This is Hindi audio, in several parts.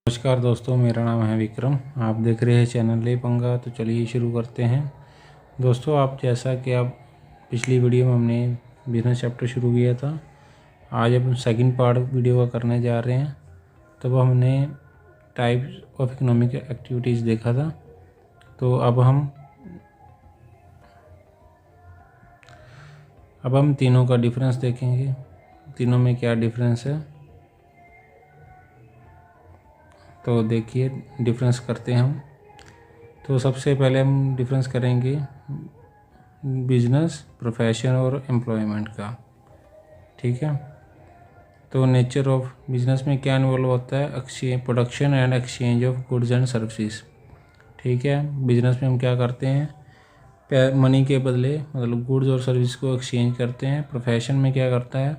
नमस्कार दोस्तों, मेरा नाम है विक्रम। आप देख रहे हैं चैनल ले पंगा। तो चलिए शुरू करते हैं। दोस्तों, आप जैसा कि आप पिछली वीडियो में हमने बिजनेस चैप्टर शुरू किया था, आज हम सेकंड पार्ट वीडियो का करने जा रहे हैं। तब हमने टाइप्स ऑफ इकोनॉमिक एक्टिविटीज़ देखा था। तो अब हम तीनों का डिफरेंस देखेंगे, तीनों में क्या डिफरेंस है। तो देखिए, डिफरेंस करते हैं हम। तो सबसे पहले हम डिफरेंस करेंगे बिजनेस, प्रोफेशन और एम्प्लॉयमेंट का। ठीक है। तो नेचर ऑफ बिजनेस में क्या इन्वॉल्व होता है? Exchange, production and exchange of goods and services. ठीक है। बिजनेस में हम क्या करते हैं? मनी के बदले मतलब गुड्स और सर्विस को एक्सचेंज करते हैं। प्रोफेशन में क्या करता है?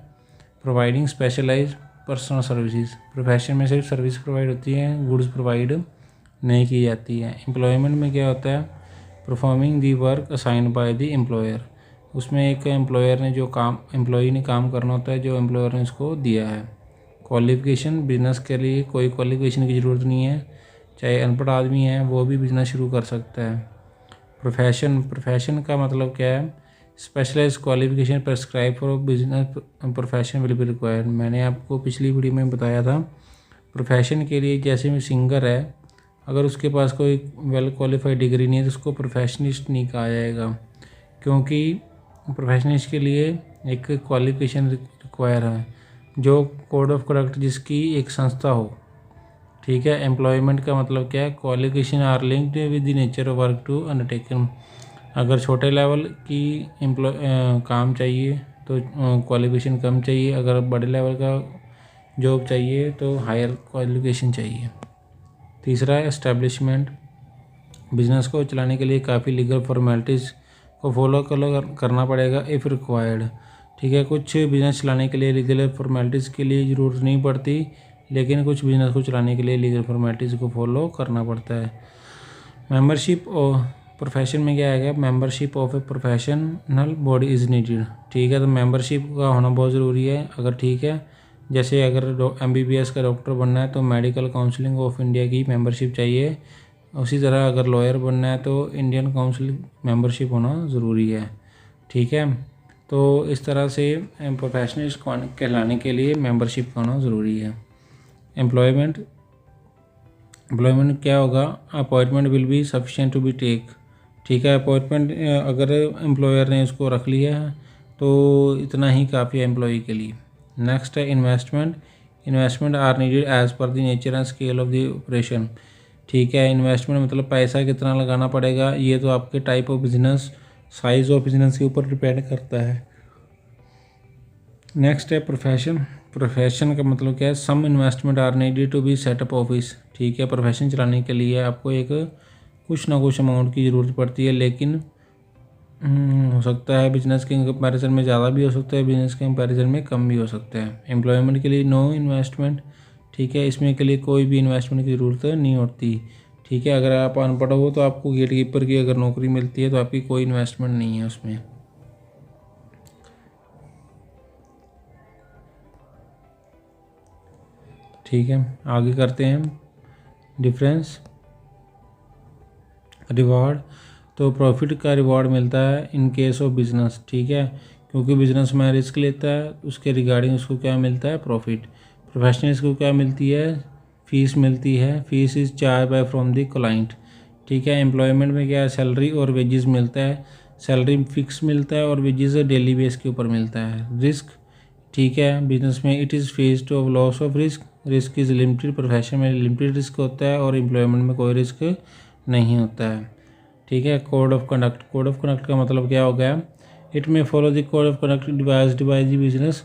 Providing specialise personal services. Profession में सिर्फ सर्विस प्रोवाइड होती है, गुड्स प्रोवाइड नहीं की जाती है। एम्प्लॉयमेंट में क्या होता है? Performing the work assigned by the employer. उसमें एक एम्प्लॉयर ने जो काम, एम्प्लॉई ने काम करना होता है जो एम्प्लॉयर ने उसको दिया है। क्वालिफिकेशन, बिजनेस के लिए कोई क्वालिफिकेशन की ज़रूरत नहीं है, चाहे अनपढ़ आदमी है वो भी बिजनेस शुरू कर सकता है। प्रोफेशन का मतलब क्या है? Specialise qualification prescribe for business profession will be required. मैंने आपको पिछली वीडियो में बताया था, प्रोफेशन के लिए जैसे में सिंगर है, अगर उसके पास कोई वेल क्वालिफाइड डिग्री नहीं है तो उसको प्रोफेशनिस्ट नहीं कहा जाएगा, क्योंकि प्रोफेशनिस्ट के लिए एक क्वालिफिकेशन रिक्वायर है, जो कोड ऑफ कंडक्ट जिसकी एक संस्था हो। ठीक है। एम्प्लॉयमेंट का मतलब क्या है? Qualification are linked with the nature of work to undertaken. अगर छोटे लेवल की काम चाहिए तो क्वालिफिकेशन कम चाहिए, अगर बड़े लेवल का जॉब चाहिए तो हायर क्वालिफिकेशन चाहिए। तीसरा है एस्टेब्लिशमेंट। बिजनेस को चलाने के लिए काफ़ी लीगल फॉर्मेलिटीज़ को फॉलो करना पड़ेगा इफ़ रिक्वायर्ड। ठीक है। कुछ बिजनेस चलाने के लिए लीगल फॉर्मेलिटीज़ के लिए ज़रूरत नहीं पड़ती, लेकिन कुछ बिजनेस को चलाने के लिए लीगल फॉर्मेलिटीज़ को फॉलो करना पड़ता है। मेंबरशिप और प्रोफेशन में क्या आएगा? Membership of a professional body is needed. ठीक है। तो मेंबरशिप का होना बहुत ज़रूरी है। अगर ठीक है, जैसे अगर MBBS का डॉक्टर बनना है तो मेडिकल काउंसिलिंग ऑफ इंडिया की मेंबरशिप चाहिए। उसी तरह अगर लॉयर बनना है तो इंडियन काउंसिल मेंबरशिप होना ज़रूरी है। ठीक है। तो इस तरह से प्रोफेशनलिस्ट कहलाने के लिए मेंबरशिप का होना ज़रूरी है। एम्प्लॉयमेंट क्या होगा? Appointment will be sufficient to be take. ठीक है। अपॉइंटमेंट अगर एम्प्लॉयर ने उसको रख लिया है तो इतना ही काफ़ी है एम्प्लॉई के लिए। नेक्स्ट है investment are needed as per the nature and scale of the operation. ठीक है। इन्वेस्टमेंट मतलब पैसा कितना लगाना पड़ेगा, ये तो आपके type of business, size of business के ऊपर डिपेंड करता है। नेक्स्ट है प्रोफेशन का मतलब क्या है? Some investment are needed to be setup office. ठीक है। प्रोफेशन चलाने के लिए आपको एक कुछ ना कुछ अमाउंट की ज़रूरत पड़ती है, लेकिन हो सकता है बिजनेस के कंपैरिजन में ज़्यादा भी हो सकता है, बिजनेस के कंपैरिजन में कम भी हो सकता है। एम्प्लॉयमेंट के लिए नो इन्वेस्टमेंट। ठीक है। इसमें के लिए कोई भी इन्वेस्टमेंट की ज़रूरत नहीं होती। ठीक है। अगर आप अनपढ़ हो तो आपको गेट कीपर की अगर नौकरी मिलती है तो आपकी कोई इन्वेस्टमेंट नहीं है उसमें। ठीक है। आगे करते हैं डिफरेंस रिवार्ड। तो प्रॉफिट का रिवार्ड मिलता है इन केस ऑफ बिजनेस। ठीक है। क्योंकि बिजनेस में रिस्क लेता है, उसके रिगार्डिंग उसको क्या मिलता है? प्रॉफिट। प्रोफेशनल्स को क्या मिलती है? फीस मिलती है। Fees is charge by from the client. ठीक है। एम्प्लॉयमेंट में क्या है? सैलरी और वेजेस मिलता है। सैलरी फिक्स मिलता है और वेजेस डेली बेस के ऊपर मिलता है। रिस्क, ठीक है, बिजनेस में it is faced of loss of risk is limited. Profession में लिमिटेड रिस्क होता है और एम्प्लॉयमेंट में कोई रिस्क नहीं होता है। ठीक है। कोड ऑफ कंडक्ट का मतलब क्या हो गया? It may follow the code of conduct devised by the business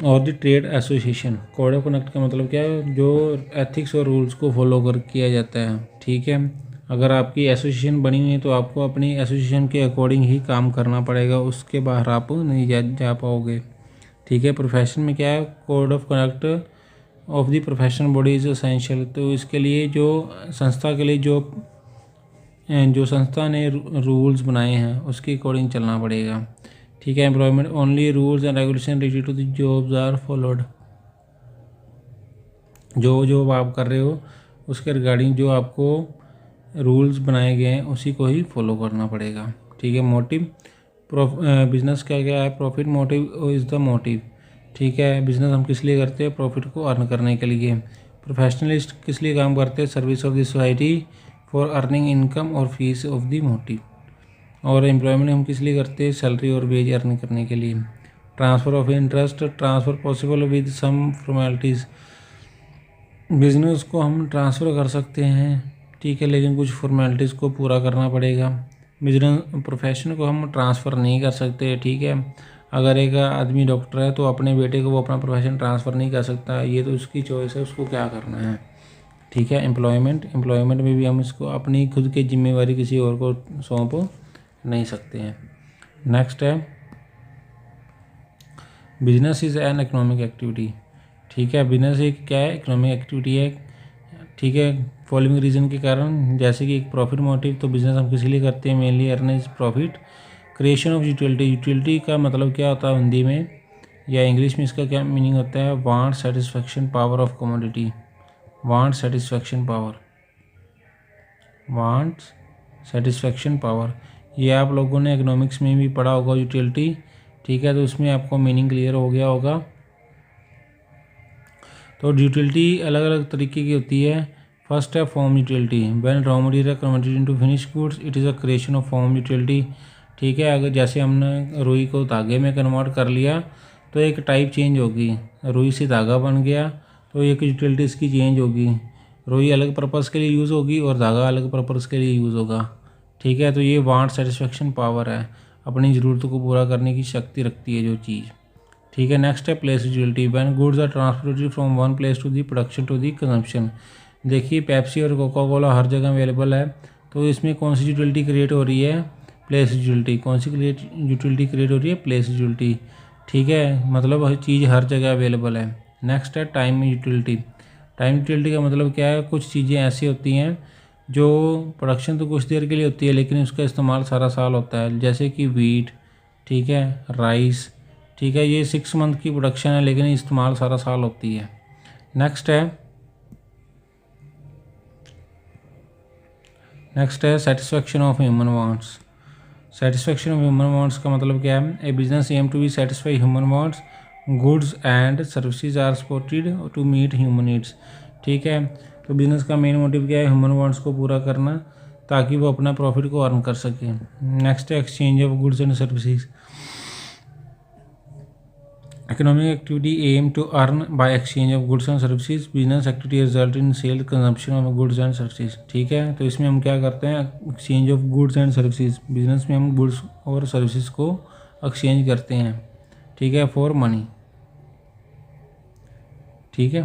और the trade association. Code of conduct का मतलब क्या है? जो एथिक्स और रूल्स को फॉलो कर किया जाता है। ठीक है। अगर आपकी एसोसिएशन बनी हुई है तो आपको अपनी एसोसिएशन के अकॉर्डिंग ही काम करना पड़ेगा, उसके बाहर आप नहीं जा पाओगे। ठीक है। प्रोफेशन में क्या है? Code of conduct of the professional body is essential. तो इसके लिए जो संस्था के लिए जो संस्था ने रूल्स बनाए हैं उसके अकॉर्डिंग चलना पड़ेगा। ठीक है। Employment only rules and regulation related to the jobs are followed. जो जो आप कर रहे हो उसके रिगार्डिंग जो आपको रूल्स बनाए गए हैं उसी को ही फॉलो करना पड़ेगा। ठीक है। मोटिव बिजनेस क्या क्या है, profit motive is the motive. ठीक है। बिजनेस हम किस लिए करते हैं, प्रॉफिट को अर्न करने के लिए। प्रोफेशनलिस्ट किस लिए काम करते हैं, service of the society for earning income और फीस ऑफ द मोटिव। और एम्प्लॉयमेंट हम किस लिए करते हैं, सैलरी और वेज अर्न करने के लिए। Transfer of interest, transfer possible with some formalities. Business को हम ट्रांसफ़र कर सकते हैं, ठीक है, लेकिन कुछ फॉर्मेलिटीज़ को पूरा करना पड़ेगा। बिजनेस प्रोफेशन को हम ट्रांसफ़र नहीं कर सकते। ठीक है। अगर एक आदमी डॉक्टर है तो अपने बेटे को वो अपना प्रोफेशन ट्रांसफ़र नहीं कर सकता, ये तो उसकी चॉइस है, उसको क्या करना है। ठीक है। एम्प्लॉयमेंट में भी हम इसको अपनी खुद की जिम्मेवारी किसी और को सौंप नहीं सकते हैं। नेक्स्ट है business is an economic activity. ठीक है। बिजनेस एक क्या है, इकोनॉमिक एक्टिविटी है। ठीक है। फॉलोइंग रीज़न के कारण, जैसे कि एक प्रॉफिट मोटिव, तो बिजनेस हम किसी लिए करते हैं, mainly earning profit. Creation of utility, utility का मतलब क्या होता है हिंदी में या इंग्लिश में, इसका क्या मीनिंग होता है, want satisfaction power of commodity. Want satisfaction power, want satisfaction power, ये आप लोगों ने इकोनॉमिक्स में भी पढ़ा होगा यूटिलिटी। ठीक है। तो उसमें आपको मीनिंग क्लियर हो गया होगा। तो यूटिलिटी अलग अलग तरीके की होती है। फर्स्ट है form utility, when raw material converted into finish goods it is a creation of form utility. ठीक है। अगर जैसे हमने रुई को धागे में कन्वर्ट कर लिया तो एक टाइप चेंज होगी, रुई से धागा बन गया तो एक यूटिलिटी इसकी चेंज होगी। रुई अलग पर्पज़ के लिए यूज़ होगी और धागा अलग पर्पज़ के लिए यूज़ होगा। ठीक है। तो ये वांट सेटिस्फेक्शन पावर है, अपनी ज़रूरतों को पूरा करने की शक्ति रखती है जो चीज़। ठीक है। नेक्स्ट है place utility, when goods are transported from one place to the production to the consumption. देखिए पेप्सी और कोका कोला हर जगह अवेलेबल है, तो इसमें कौन सी यूटिलिटी क्रिएट हो रही है, प्लेस यूटिलिटी। कौन सी यूटिलिटी क्रिएट हो रही है, प्लेस यूटिलिटी। ठीक है। मतलब हर चीज़ हर जगह अवेलेबल है। नेक्स्ट है टाइम यूटिलिटी। टाइम यूटिलिटी का मतलब क्या है, कुछ चीज़ें ऐसी होती हैं जो प्रोडक्शन तो कुछ देर के लिए होती है लेकिन उसका इस्तेमाल सारा साल होता है, जैसे कि वीट, ठीक है, राइस। ठीक है। ये 6 मंथ की प्रोडक्शन है लेकिन इस्तेमाल सारा साल होती है। नेक्स्ट है satisfaction of human wants. Satisfaction of human wants का मतलब क्या है, a business aim to be satisfy human wants, goods and services are supported to meet human needs. ठीक है। तो बिजनेस का मेन मोटिव क्या है, ह्यूमन वांट्स को पूरा करना ताकि वो अपना प्रॉफिट को अर्न कर सकें। नेक्स्ट है exchange of goods and services. Economic activity aim to earn by exchange of goods and services. Business activity result in sale consumption of goods and services. ठीक है। तो इसमें हम क्या करते हैं, exchange of goods and services. Business में हम गुड्स और सर्विसेज को एक्सचेंज करते हैं, ठीक है, फॉर मनी। ठीक है।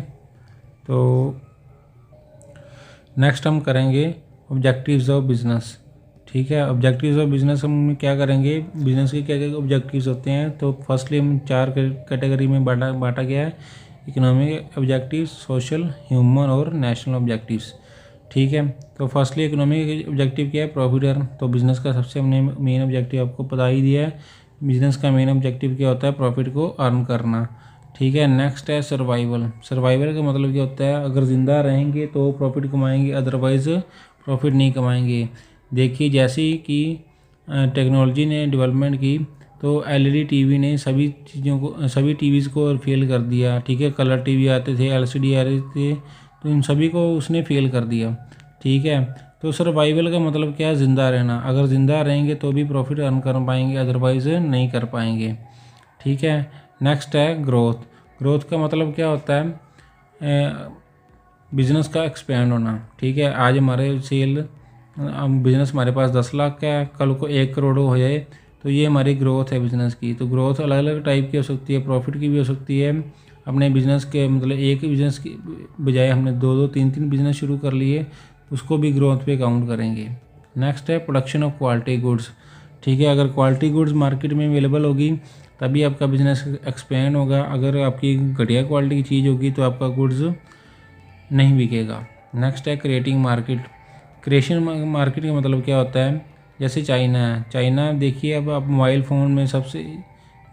तो नेक्स्ट हम करेंगे ऑब्जेक्टिव्स ऑफ बिजनेस। ठीक है। ऑब्जेक्टिव्स ऑफ बिजनेस हम क्या करेंगे, बिजनेस के क्या क्या ऑब्जेक्टिव्स होते हैं। तो फर्स्टली हम 4 कैटेगरी में बांटा गया है, इकोनॉमिक ऑब्जेक्टिव्स, सोशल, ह्यूमन और नेशनल ऑब्जेक्टिव्स। ठीक है। तो फर्स्टली इकोनॉमिक ऑब्जेक्टिव क्या है, प्रॉफिट अर्न। तो बिजनेस का सबसे हमने मेन ऑब्जेक्टिव आपको बता ही दिया है, बिजनेस का मेन ऑब्जेक्टिव क्या होता है, प्रॉफिट को अर्न करना। ठीक है। नेक्स्ट है सर्वाइवल। सर्वाइवल का मतलब क्या होता है, अगर ज़िंदा रहेंगे तो प्रॉफिट कमाएंगे, अदरवाइज़ प्रॉफिट नहीं कमाएंगे। देखिए जैसे कि टेक्नोलॉजी ने डेवलपमेंट की तो एलईडी टीवी ने सभी चीज़ों को, सभी टीवीज़ को फेल कर दिया। ठीक है। कलर टीवी आते थे, एलसीडी आ रहे थे, तो इन सभी को उसने फेल कर दिया। ठीक है। तो सर्वाइवल का मतलब क्या है, ज़िंदा रहना। अगर ज़िंदा रहेंगे तो भी प्रॉफिट अर्न कर पाएंगे, अदरवाइज़ नहीं कर पाएंगे। ठीक है। नेक्स्ट है ग्रोथ। ग्रोथ का मतलब क्या होता है, बिजनेस का एक्सपेंड होना। ठीक है। आज हमारे सेल बिज़नेस हमारे पास 10 लाख का है, कल को 1 करोड़ हो जाए तो ये हमारी ग्रोथ है बिज़नेस की। तो ग्रोथ अलग अलग टाइप की हो सकती है, प्रॉफिट की भी हो सकती है। अपने बिज़नेस के मतलब एक बिज़नेस की बजाय हमने 2-2 3-3 बिज़नेस शुरू कर लिए, उसको भी ग्रोथ पे काउंट करेंगे। नेक्स्ट है प्रोडक्शन ऑफ क्वालिटी गुड्स। ठीक है। अगर क्वालिटी गुड्स मार्केट में अवेलेबल होगी तभी आपका बिज़नेस एक्सपेंड होगा। अगर आपकी घटिया क्वालिटी की चीज़ होगी तो आपका गुड्स नहीं बिकेगा। नेक्स्ट है क्रिएटिंग मार्केट। क्रिएशन मार्केट का मतलब क्या होता है, जैसे चाइना है। चाइना देखिए, अब आप मोबाइल फ़ोन में सबसे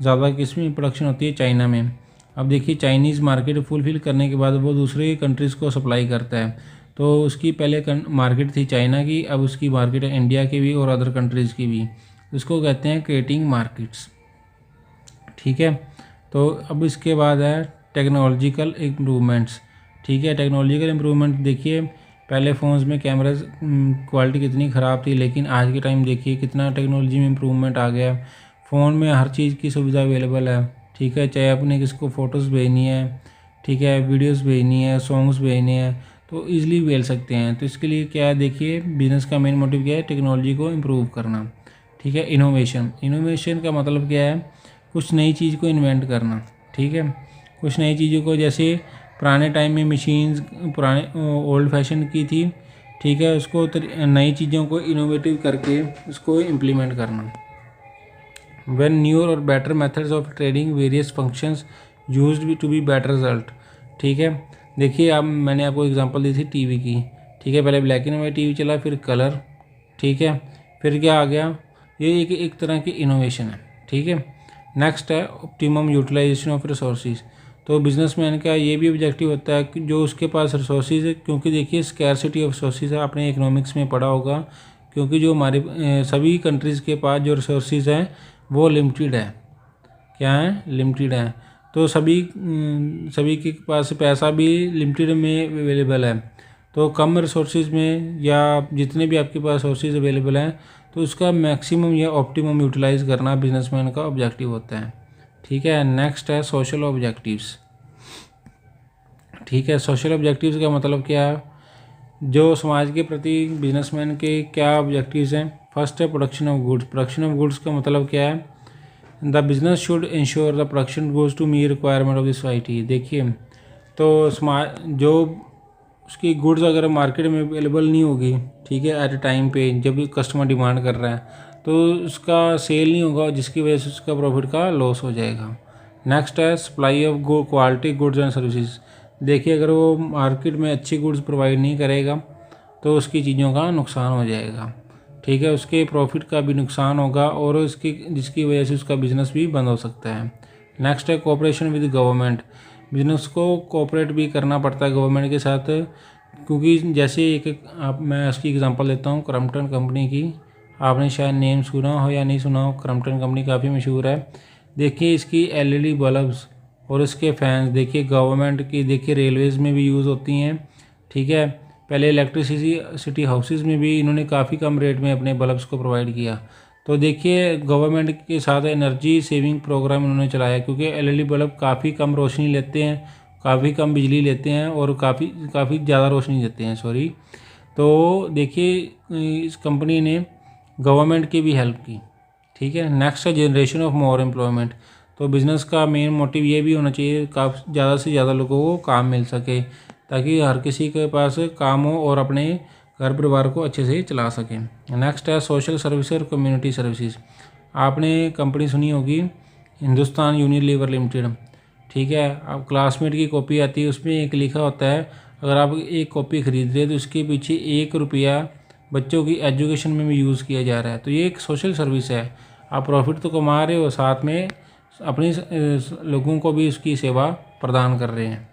ज़्यादा किस में प्रोडक्शन होती है, चाइना में। अब देखिए चाइनीज़ मार्केट फुलफिल करने के बाद वो दूसरे कंट्रीज़ को सप्लाई करता है। तो उसकी पहले मार्केट थी चाइना की, अब उसकी मार्केट है इंडिया की भी और अदर कंट्रीज़ की भी। इसको कहते हैं क्रिएटिंग मार्केट्स। ठीक है, तो अब इसके बाद है टेक्नोलॉजिकल इम्प्रूवमेंट्स। ठीक है, टेक्नोलॉजिकल इम्प्रूवमेंट देखिए पहले फ़ोन्स में कैमराज क्वालिटी कितनी ख़राब थी, लेकिन आज के टाइम देखिए कितना टेक्नोलॉजी में इम्प्रूवमेंट आ गया। फ़ोन में हर चीज़ की सुविधा अवेलेबल है। ठीक है, चाहे आपने किसको फ़ोटोज़ भेजनी है, ठीक है, वीडियोज़ भेजनी है, सॉन्ग्स भेजने हैं, तो ईज़िली भेज सकते हैं। तो इसके लिए क्या है, देखिए बिज़नेस का मेन मोटिव क्या है, टेक्नोलॉजी को इम्प्रूव करना। ठीक है, इनोवेशन का मतलब क्या है, कुछ नई चीज़ को इन्वेंट करना। ठीक है, कुछ नई चीज़ों को, जैसे पुराने टाइम में मशीन्स पुराने ओल्ड फैशन की थी। ठीक है, उसको नई चीज़ों को इनोवेटिव करके उसको इम्प्लीमेंट करना। व्हेन न्यूअर और better methods of trading various functions used to be better result. ठीक है, देखिए अब मैंने आपको एग्जांपल दी थी टीवी की। ठीक है, पहले ब्लैक एंड वाइट टीवी चला, फिर कलर। ठीक है, फिर क्या आ गया, ये एक तरह की इनोवेशन है। ठीक है, नेक्स्ट है ऑप्टिमम यूटिलाइजेशन ऑफ रिसोर्सेज। तो बिजनेसमैन का ये भी ऑब्जेक्टिव होता है कि जो उसके पास रिसोर्सेज है, क्योंकि देखिए स्कैरसिटी ऑफ रिसोर्सेज है, आपने इकोनॉमिक्स में पढ़ा होगा, क्योंकि जो हमारे सभी कंट्रीज़ के पास जो रिसोर्सेज हैं वो लिमिटेड है। क्या है, लिमिटेड है। तो सभी के पास पैसा भी लिमिटेड में अवेलेबल है। तो कम रिसोर्सेज में या जितने भी आपके पास सोर्सेज अवेलेबल हैं, तो उसका मैक्सिमम या ऑप्टिमम यूटिलाइज करना बिजनेसमैन का ऑब्जेक्टिव होता है। ठीक है, नेक्स्ट है सोशल ऑब्जेक्टिव्स। ठीक है, सोशल ऑब्जेक्टिव्स का मतलब क्या है, जो समाज के प्रति बिजनेसमैन के क्या ऑब्जेक्टिव्स हैं। फर्स्ट है production of goods. Production of goods का मतलब क्या है, the business should ensure the production goes to meet requirement of the society. देखिए तो समाज जो उसकी गुड्स अगर मार्केट में अवेलेबल नहीं होगी, ठीक है, एट ए टाइम पे जब कस्टमर डिमांड कर रहा है, तो उसका सेल नहीं होगा, जिसकी वजह से उसका प्रॉफिट का लॉस हो जाएगा। नेक्स्ट है supply of quality goods and services. देखिए अगर वो मार्केट में अच्छी गुड्स प्रोवाइड नहीं करेगा तो उसकी चीज़ों का नुकसान हो जाएगा। ठीक है, उसके प्रॉफिट का भी नुकसान होगा और उसकी जिसकी वजह से उसका बिजनेस भी बंद हो सकता है। नेक्स्ट है कोऑपरेशन विद गवर्नमेंट। बिजनेस को कोऑपरेट भी करना पड़ता है गवर्नमेंट के साथ, क्योंकि जैसे मैं उसकी एग्जांपल देता हूँ क्रम्पटन कंपनी की। आपने शायद नेम सुना हो या नहीं सुना हो, क्रम्पटन कंपनी काफ़ी मशहूर है। देखिए इसकी एलईडी बल्ब्स और इसके फैंस देखिए गवर्नमेंट की, देखिए रेलवेज़ में भी यूज़ होती हैं। ठीक है, पहले इलेक्ट्रिसिटी हाउसेज में भी इन्होंने काफ़ी कम रेट में अपने बल्ब्स को प्रोवाइड किया। तो देखिए गवर्नमेंट के साथ एनर्जी सेविंग प्रोग्राम इन्होंने चलाया, क्योंकि एलईडी बल्ब काफ़ी कम रोशनी लेते हैं, काफ़ी कम बिजली लेते हैं और काफ़ी ज़्यादा रोशनी देते हैं, सॉरी। तो देखिए इस कंपनी ने गवर्नमेंट की भी हेल्प की। ठीक है, नेक्स्ट है जनरेशन ऑफ मोर एम्प्लॉयमेंट। तो बिज़नेस का मेन मोटिव ये भी होना चाहिए काफ़ी ज़्यादा से ज़्यादा लोगों को काम मिल सके, ताकि हर किसी के पास काम हो और अपने घर परिवार को अच्छे से चला सकें। नेक्स्ट है सोशल सर्विस और कम्युनिटी सर्विसेज। आपने कंपनी सुनी होगी हिंदुस्तान यूनिलीवर लिमिटेड। ठीक है, अब क्लासमेट की कॉपी आती है, उसमें एक लिखा होता है अगर आप एक कॉपी खरीद रहे हैं तो उसके पीछे 1 रुपया बच्चों की एजुकेशन में भी यूज़ किया जा रहा है। तो ये एक सोशल सर्विस है, आप प्रॉफिट तो कमा रहे हो, साथ में अपनी लोगों को भी उसकी सेवा प्रदान कर रहे हैं।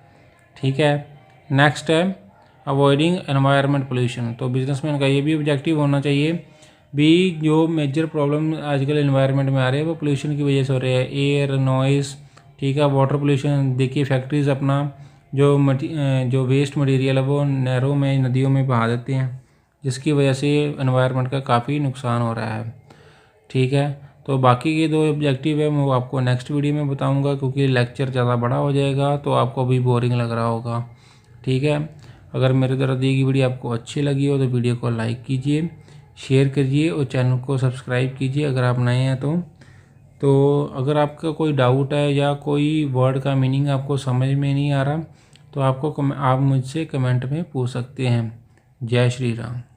ठीक है, नेक्स्ट है अवॉइडिंग एनवायरनमेंट पोल्यूशन। तो बिजनेसमैन का ये भी ऑब्जेक्टिव होना चाहिए भी, जो मेजर प्रॉब्लम आजकल एनवायरनमेंट में आ रहे हैं वो पोल्यूशन की वजह से हो रहे हैं, एयर, नॉइस। ठीक है, वाटर पोल्यूशन। देखिए फैक्ट्रीज अपना जो वेस्ट मटेरियल है वो नहरों में, नदियों में बहा देते हैं, जिसकी वजह से एनवायरनमेंट का काफ़ी नुकसान हो रहा है। ठीक है, तो बाकी के 2 ऑब्जेक्टिव है मैं आपको नेक्स्ट वीडियो में बताऊंगा, क्योंकि लेक्चर ज़्यादा बड़ा हो जाएगा तो आपको भी बोरिंग लग रहा होगा। ठीक है, अगर मेरे द्वारा दी गई वीडियो आपको अच्छी लगी हो तो वीडियो को लाइक कीजिए, शेयर करिए और चैनल को सब्सक्राइब कीजिए अगर आप नए हैं तो अगर आपका कोई डाउट है या कोई वर्ड का मीनिंग आपको समझ में नहीं आ रहा तो आप मुझसे कमेंट में पूछ सकते हैं। जय श्री राम।